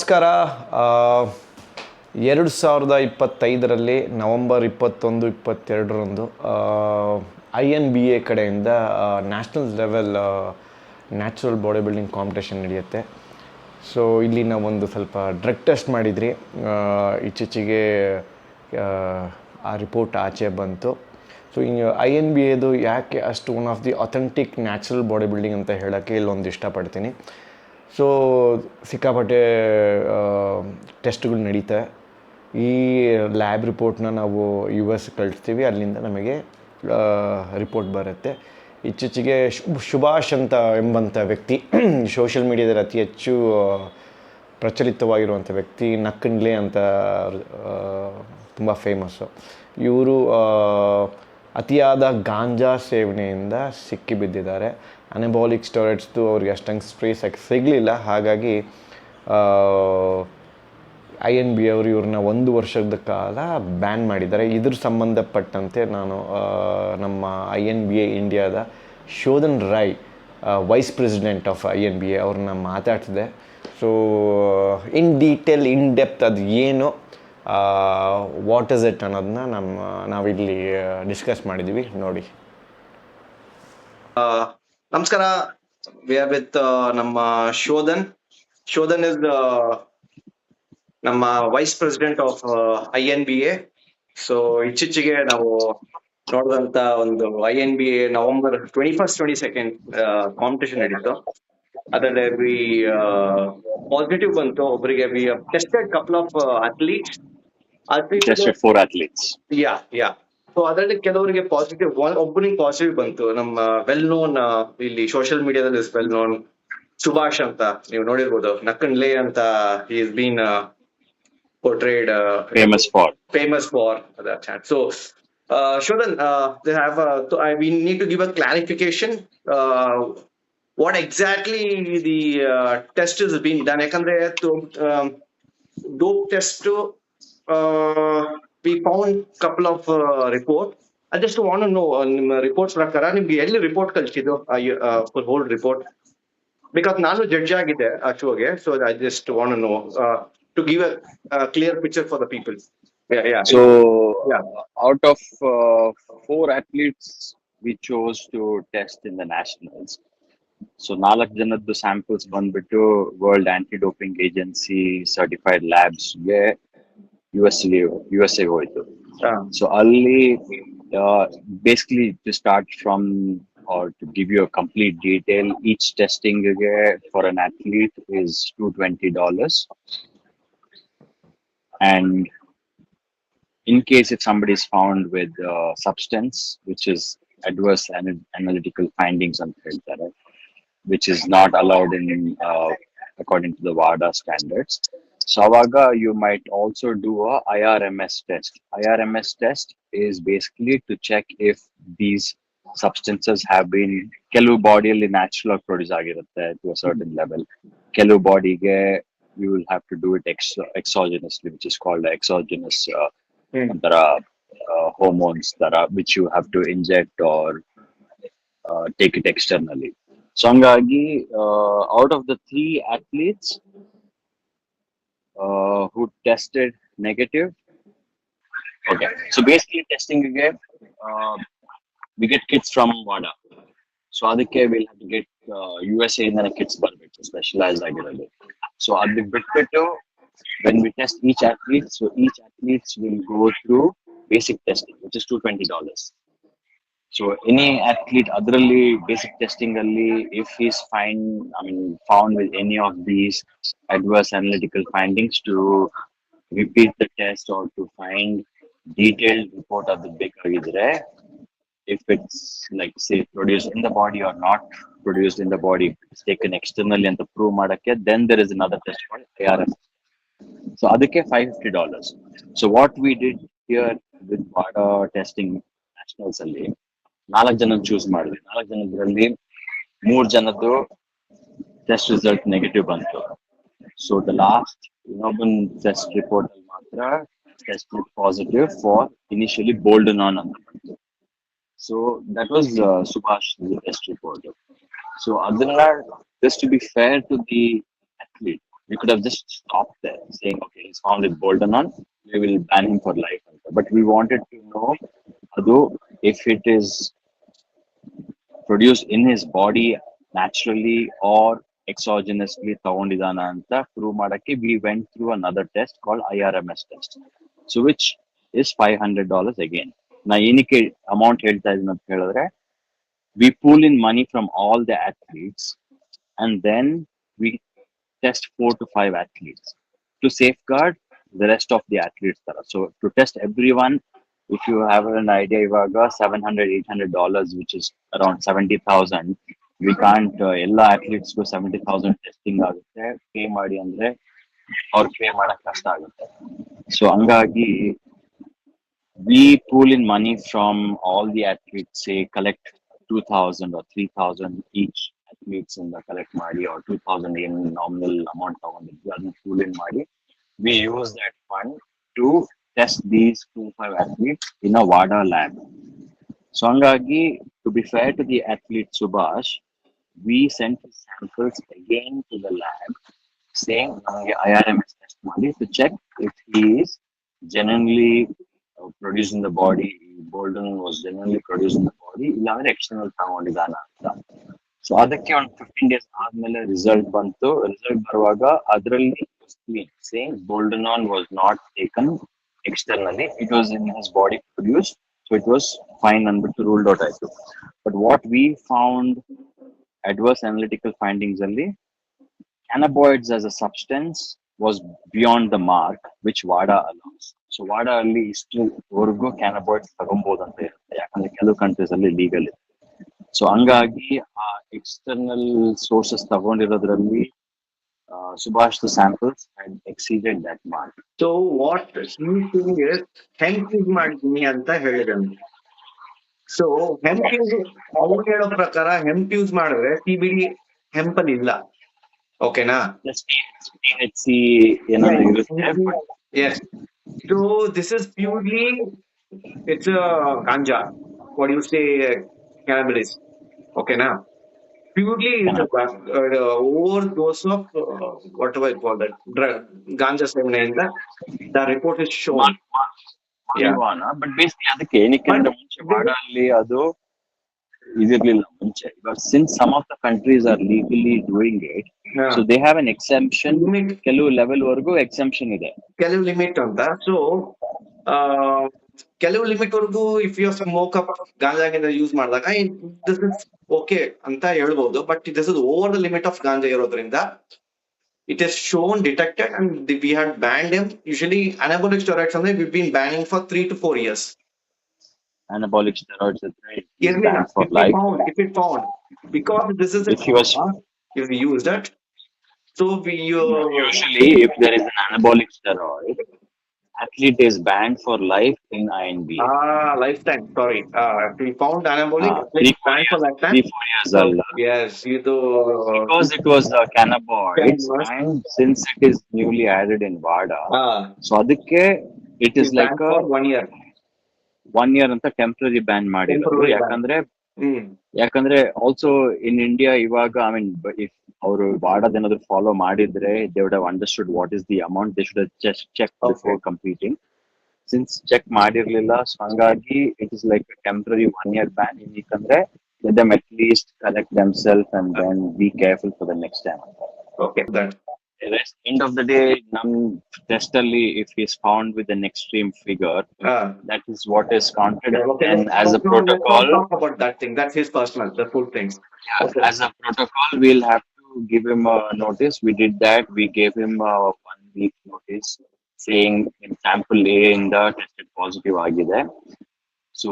ನಮಸ್ಕಾರ. 2025ರಲ್ಲಿ November 21-22ರಂದು INBA ಕಡೆಯಿಂದ national level natural body building competition ನಡೆಯುತ್ತೆ. ಸೊ ಇಲ್ಲಿ ನಾವು ಒಂದು ಸ್ವಲ್ಪ ಡ್ರಗ್ ಟೆಸ್ಟ್ ಮಾಡಿದ್ರಿ. ಇತ್ತೀಚೆಗೆ ಆ ರಿಪೋರ್ಟ್ ಆಚೆ ಬಂತು. ಸೊ INBAದು ಯಾಕೆ ಅಷ್ಟು one of the authentic natural body building ಅಂತ ಹೇಳೋಕ್ಕೆ ಇಲ್ಲೊಂದು ಇಷ್ಟಪಡ್ತೀನಿ. ಸೊ ಸಿಕ್ಕಾಪಟ್ಟೆ ಟೆಸ್ಟ್ಗಳು ನಡೀತವೆ. ಈ ಲ್ಯಾಬ್ ರಿಪೋರ್ಟ್ನ ನಾವು US ಕಳಿಸ್ತೀವಿ, ಅಲ್ಲಿಂದ ನಮಗೆ ರಿಪೋರ್ಟ್ ಬರುತ್ತೆ. ಇತ್ತೀಚೆಗೆ ಸುಭಾಷ್ ಅಂತ ಎಂಬಂಥ ವ್ಯಕ್ತಿ, ಸೋಷಿಯಲ್ ಮೀಡಿಯಾದಲ್ಲಿ ಅತಿ ಹೆಚ್ಚು ಪ್ರಚಲಿತವಾಗಿರುವಂಥ ವ್ಯಕ್ತಿ, ನಕ್ಕನ್ಲೆ ಅಂತ ತುಂಬ ಫೇಮಸ್ಸು. ಇವರು ಅತಿಯಾದ ಗಾಂಜಾ ಸೇವನೆಯಿಂದ ಸಿಕ್ಕಿಬಿದ್ದಿದ್ದಾರೆ. ಅನಬಾಲಿಕ್ ಸ್ಟೆರಾಯ್ಡ್ಸ್ದು ಅವ್ರಿಗೆ ಅಷ್ಟಂಗೆ ಸಿಗಲಿಲ್ಲ. ಹಾಗಾಗಿ INBA ಅವರು ಇವ್ರನ್ನ 1 ವರ್ಷದ ಕಾಲ ಬ್ಯಾನ್ ಮಾಡಿದ್ದಾರೆ. ಇದ್ರ ಸಂಬಂಧಪಟ್ಟಂತೆ ನಾನು ನಮ್ಮ INBA ಇಂಡಿಯಾದ Shodhan Roy, vice president of INBA ಅವ್ರನ್ನ ಮಾತಾಡ್ತಿದ್ದೆ. ಸೊ ಇನ್ ಡೆಪ್ತ್ ಅದು ಏನು, ವಾಟ್ ಇಸ್ ಇಟ್ ಅನ್ನೋದನ್ನ ನಾವಿಲ್ಲಿ ಡಿಸ್ಕಸ್ ಮಾಡಿದ್ವಿ, ನೋಡಿ. ನಮಸ್ಕಾರ. ವಿ ಆರ್ ವಿತ್ ನಮ್ಮ ಶೋಧನ್ ಇಸ್ ನಮ್ಮ wise president of INBA. So ಇತ್ತೀಚೆಗೆ ನಾವು ನೋಡಿದಂತ ಒಂದು INBA November 21st 22nd competition ನಡೀತು. ಅದರಲ್ಲಿ ಪಾಸಿಟಿವ್ ಬಂತು. ಒಬ್ಬರಿಗೆ we tested couple of athletes. Tested 4 athletes. Yeah so ಅದರಲ್ಲಿ ಕೆಲವರಿಗೆ ಪಾಸಿಟಿವ್, ಒಬ್ಬನಿಗೆ ಪಾಸಿಟಿವ್ ಬಂತು. ನಮ್ಮ ವೆಲ್ ನೋನ್, ಇಲ್ಲಿ ಸೋಷಿಯಲ್ ಮೀಡಿಯಾದಲ್ಲಿ ವೆಲ್ ನೋನ್ ಸುಭಾಷ್ ಅಂತ ನೀವು ನೋಡಿರ್ಬೋದು. ನಕ್ಕನ್ಲೆ ಅಂತ he has been portrayed famous for that chat. So Shodhan, they have we need to give a clarification what exactly the test is being done. Yakandre dope test we found couple of report. I just want to know reports prakara nimge elli report kalchidu for whole report, because ನಾನು judge ಆಗಿದೆ ಅಶೋಗೆ. So I just want to know to give a clear picture for the people. So out of 4 athletes we chose to test in the nationals. So 4 ಜನದ್ದು samples ಬಂದ್ಬಿಟ್ಟು world anti doping agency certified labs ಗೆ USA ಹೋಯ್ತು. So ಅಲ್ಲಿ basically to start from, or to give you a complete detail, each testing for an athlete is $220. And in case if somebody is found with substance which is adverse analytical findings on filter, which is not allowed in according to the WADA standards, so avaga you might also do a IRMS test. IRMS test is basically to check if these substances have been ಕೆಲವು ಬಾಡಿಯಲ್ಲಿ natural produce ಆಗಿರುತ್ತೆ to a certain level. ಕೆಲವು ಬಾಡಿಗೆ you will have to do it exogenously, which is called exogenous hormones which you have to inject or take it externally. So hangagi out of the 3 athletes who tested negative, okay, so basically testing again, we get kits from WADA. So ಅದಕ್ಕೆ we'll have to get USA ಇಂದ kits ಬರಬೇಕು, specialised ಆಗಿರೋದು. So ಅದಕ್ಕೆ ಬಿಟ್ಬಿಟ್ಟು when we test each athlete, so each athletes will go through basic testing, which is $220. So any athlete adರಲ್ಲಿ basic testing ಅಲ್ಲಿ if he's found with any of these adverse analytical findings, to repeat the test or to find detailed report of the ಬೇಕಾಗಿದ್ರೆ, if it's like say produced in the body or not produced in the body, it's taken externally and to prove ಮಾಡಕ್ಕೆ, then there is another test called IRMS. So ಅದಕ್ಕೆ $550. So what we did here with WADA testing nationals ಅಲ್ಲಿ 4 ಜನ choose ಮಾಡಿದ್ವಿ. 4 ಜನದಲ್ಲಿ 3 ಜನದ್ದು test result negative ಬಂತು. So the last ಇನ್ನೊಬ್ಬನ್ test report ಅಲ್ಲಿ ಮಾತ್ರ test positive for initially boldenone ಅಂತ ಬಂತು. So that was Subhash test report. So ಅದನ್ನ just to be fair to the athlete, We could have just stopped there, saying, okay, he's found with Boldenon, we will ban him for life. But we wanted to know, although if it is produced in his body naturally or exogenously ತಗೊಂಡಿದಾನ ಅಂತ prove ಮಾಡಕ್ಕೆ we went through another test called IRMS test, so which is $500 again. ನಾ ಏನಕ್ಕೆ amount ಹೇಳ್ತಾ ಇದೀನಿ ಅಂತ ಹೇಳಿದ್ರೆ, we pool in money from all the athletes and then we test 4 to 5 athletes to safeguard the rest of the athletes. So to test everyone, if you have an idea, ivaga $700-800, which is around 70,000, we can't ಎಲ್ಲ athletes go 70,000 testing ಆಗುತ್ತೆ, pay ಮಾಡಿ ಅಂದ್ರೆ ಅವ್ರು pay ಮಾಡಕ್ ಕಷ್ಟ ಆಗುತ್ತೆ. So ಹಂಗಾಗಿ we pool in money from all the athletes, say collect 2,000 or 3,000 each athletes in the collect ಮಾಡಿ, or 2,000 in nominal amount ತಗೊಂಡಿದ್ವಿ, ಅದನ್ನ pool in ಮಾಡಿ we use that fund to test these 2-5 athletes in a WADA lab. So hangagi, to be fair to the athlete Subhash, we sent his samples again to the lab saying IRMS test ಮಾಡಿ to check if he is genuinely produced in the body, Bolden was genuinely produced in the body, ಇಲ್ಲಾಂದ್ರೆ external ತಗೊಂಡಿದಾನ ಅಂತ. So ಅದಕ್ಕೆ ಒಂದು 15 days ಆದ್ಮೇಲೆ result ಬಂತು. Result ಬರುವಾಗ ಅದರಲ್ಲಿ clean, saying Boldenon was not taken externally, it was in his body produced, so it was fine and ruled out ಆಯ್ತು. But what we found, adverse analytical findings ಅಲ್ಲಿ, cannabinoids as a substance was beyond the mark which WADA allows. So WADA ಅಲ್ಲಿ ಇಷ್ಟುವರೆಗೂ cannabinoids ತಗೊಬಹುದು ಅಂತ ಇರುತ್ತೆ, ಯಾಕಂದ್ರೆ ಕೆಲವು countries ಅಲ್ಲಿ legal ಇದೆ. So ಹಂಗಾಗಿ ಆ ಎಕ್ಸ್ಟರ್ನಲ್ ಸೋರ್ಸಸ್ ತಗೊಂಡಿರೋದ್ರಲ್ಲಿ Subhash, the samples had exceeded that mark. So what he's doing is hemp use ಮಾಡಿದೀನಿ ಅಂತ ಹೇಳಿದನು. ಸೊ ಹೆಂಪ್ ಯೂಸ್ ಅವ್ರು ಹೇಳೋ ಪ್ರಕಾರ ಹೆಂಪ್ ಯೂಸ್ ಮಾಡಿದ್ರೆ CBD ಹೆಂಪ್ ಅಲ್ಲಿ ಇಲ್ಲ, ಓಕೆನಾ? THC ಏನಾದ್ರು ಇರುತ್ತೆ. Yes. So this is purely, it's a ganja. What do you say, cannabis? Okay, now purely it's a overdose of whatever you call that drug, ganja ಸೇವನೆ ಅಂತ the report is shown. But basically ಅದಕ್ಕೆ ಏನಕ್ಕೆ ಅಂದ್ರೆ ಮುಂಚೆ ವಾಡ ಅಲ್ಲಿ ಅದು ಇದಿರ್ಲಿಲ್ಲ ಮುಂಚೆ. But since some of the countries are legally doing it, so they have an exemption. ಕೆಲವು ಲೆವೆಲ್ ವರೆಗೂ ಎಕ್ಸೆಂಪ್ಷನ್ ಇದೆ, ಕೆಲವು ಲಿಮಿಟ್ ಅಂತ. ಸೊ ಕೆಲವು ಲಿಮಿಟ್ ವರೆಗೂ ಇಫ್ ಯು ಸ್ಮೋಕ್ ಅಪ್ ಗಾಂಜಾಗಿಂದ ಯೂಸ್ ಮಾಡಿದಾಗ ದಿಸ್ ಇಸ್ ಓಕೆ ಅಂತ ಹೇಳ್ಬೋದು. But this is over the limit of ganja ಇರೋದ್ರಿಂದ it is shown, detected, and we had banned him. Usually anabolic steroids and we've been banning for 3 to 4 years. Anabolic steroids are great. Yes, for life. If it found, because this is if we used that. So we usually if there is an anabolic steroid, athlete is banned for life in INB. Lifetime. Sorry. We found anabolic banned for lifetime. 3-4 years old. Yes, because it was cannabinoids, and since it is newly added in WADA, so adikke it is like a 1 year. 1 year anta temporary ban ಮಾಡಿದ್ರು. ಯಾಕಂದ್ರೆ also in India ಇವಾಗ I mean if ಅವರು ವಾಡದೇನಾದ್ರು follow ಮಾಡಿದ್ರೆ they would have understood what is the amount, they should have just checked before competing. Since check ಮಾಡಿರ್ಲಿಲ್ಲ, so ಹಂಗಾಗಿ it is like a temporary 1 year ban. ಯಾಕಂದ್ರೆ let them at least collect themselves and then be careful for the next time. Okay, that end of the day, num test alli if he is found with an extreme figure, that is what is counted. And as a protocol, talk about that thing. That's his personal, the full things. As a protocol, we'll have to give him a notice. We did that. We gave him a 1 week notice saying in sample A in the tested positive agide. So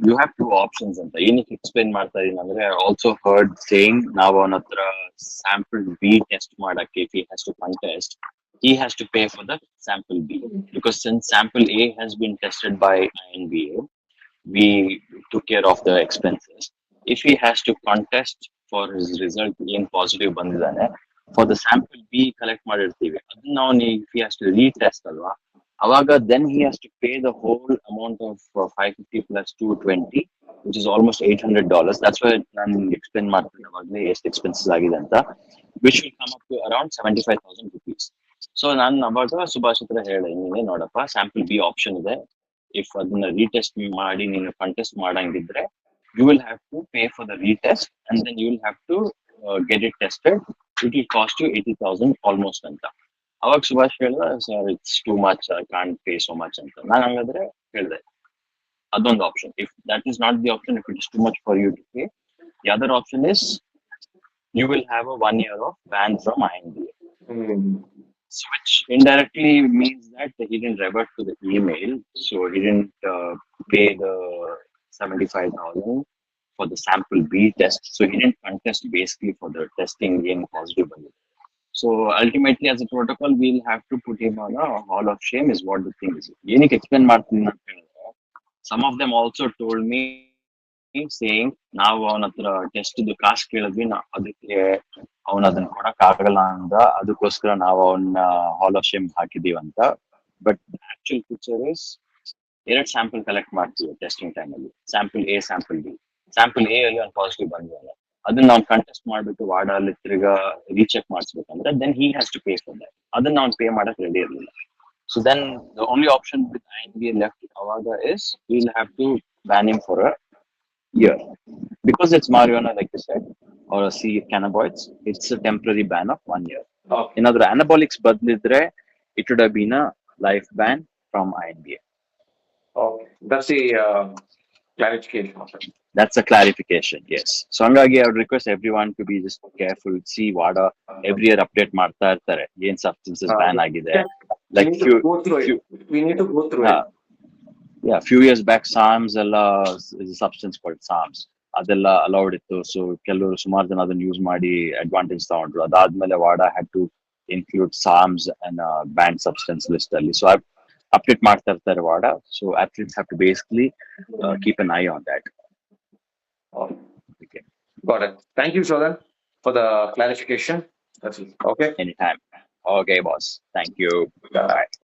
you have two options ಅಂತ ಏನಕ್ಕೆ explain ಮಾಡ್ತಾ ಇದೀನಿ ಅಂದ್ರೆ, I also heard saying ನಾವು ಅವನ ಹತ್ರ sample B test ಮಾಡಕ್ಕೆ, if he has to contest, he has to pay for the sample B, because since sample A has been tested by INBA, we took care of the expenses. If he has to contest for his result ಏನ್ positive ಬಂದಿದ್ದಾನೆ, for the sample B collect ಮಾಡಿರ್ತೀವಿ ಅದನ್ನ ನಾವು if he has to retest ಅಲ್ವಾ, ಅವಾಗ then he has to pay the whole amount of 550 plus 220 which is almost $800. That's why ನಾನು explain ಮಾಡ್ತೀನಿ ಅವಾಗಲೇ ಎಷ್ಟು expenses ಆಗಿದೆ ಅಂತ, which will come up to around 75,000 rupees. So ನಾನು ಅವಾಗ ಸುಭಾಷ್ ಹತ್ರ ಹೇಳಿದೆ, ನೀನೇ ನೋಡಪ್ಪ ಸ್ಯಾಂಪಲ್ ಬಿ ಆಪ್ಷನ್ ಇದೆ, ಇಫ್ ಅದನ್ನ ರೀಟೆಸ್ಟ್ ಮಾಡಿ ನೀನು contest ಮಾಡಂಗಿದ್ರೆ you will have to pay for the retest and then you will have to get it tested. It will cost you 80,000 almost ಅಂತ. ಅವಾಗ ಸುಭಾಷ್ ಹೇಳಿದ, sir it's too much, I can't pay so much ಅಂತ. ನಾನು ಹಂಗಾದ್ರೆ ಹೇಳಿದೆ ಅದೊಂದು option. If that is not the option, if it is too much for you to pay, the other option is you will have a 1 year of ban from INBA. So which indirectly means that he didn't revert to the email, so he didn't pay the 75,000 for the sample B test. So he didn't contest basically for the testing in positive value. So ultimately, as a protocol, we'll have to put him on a hall of shame, is what the thing is. Yenik explain ಮಾಡ್ತೀನಿ ಅಂತ ಹೇಳಿದ್ರೆ, some of them also told me saying, ನಾವು ಅವನ ಹತ್ರ test cost ಕೇಳಿದ್ವಿ, ಅದಕ್ಕೆ ಅವನ ಅದನ್ನ ಕೊಡಕ್ ಆಗಲ್ಲ ಅಂತ, ಅದಕ್ಕೋಸ್ಕರ ನಾವು ಅವನ್ನ ಹಾಲ್ ಆಫ್ ಶೇಮ್ ಹಾಕಿದೀವಿ ಅಂತ. ಬಟ್ ಆಕ್ಚುಲ್ ಪಿಕ್ಚರ್ ಇಸ್, ಎರಡು ಸ್ಯಾಂಪಲ್ ಕಲೆಕ್ಟ್ ಮಾಡ್ತೀವಿ ಟೆಸ್ಟಿಂಗ್ ಟೈಮ್ ಅಲ್ಲಿ, sample A, sample B. Sample A ಅಲ್ಲಿ ಒಂದು ಪಾಸಿಟಿವ್ ಬಂದಿಲ್ಲ, ಅದನ್ನ ನಾವು ಕಂಟೆಸ್ಟ್ ಮಾಡ್ಬಿಟ್ಟು ವಾರ್ಡ್ ಅಲ್ಲಿ ತಿರ್ಗಾ ರೀಚೆಕ್ ಮಾಡಿಸ್ಬೇಕಂದ್ರೆ then he has to pay for that. ಅದನ್ನ ಅವ್ನು ಪೇ ಮಾಡಕ್ ರೆಡಿ ಇರಲಿಲ್ಲ. So then the only option with INBA left ಅವಾಗ is will have to ban him for a year, because it's marijuana, like you said, or see cannabinoids, it's a temporary ban of 1 year. Okay. In other anabolics badlidre, it would have been a life ban from INBA. Okay. That's the clarification. That's a clarification, yes. So hangagi I would request everyone to be just careful. See WADA every year update ಮಾಡ್ತಾ ಇರ್ತಾರೆ, ಏನ್ substances ban ಆಗಿದೆ. Like we need to go through it. Yeah, few years back SARMs alla is a substance called SARMs, ಅದೆಲ್ಲ allowed ಇತ್ತು. So ಕೆಲವರು ಸುಮಾರು ಜನ ಅದನ್ನ ಯೂಸ್ ಮಾಡಿ ಅಡ್ವಾಂಟೇಜ್ ತಗೊಂಡ್ರು. ಅದಾದ್ಮೇಲೆ ವಾಡಾ had to include SARMs and banned substance list ಅಲ್ಲಿ. ಸೊ ಅಪ್ಡೇಟ್ ಮಾಡ್ತಾ ಇರ್ತಾರೆ ವಾಡಾ. So athletes have to basically keep an eye on that. Okay. Got it. Thank you, Shodan, for the clarification. That's it. Okay. Anytime. Okay, boss. Thank you. Yeah. Bye.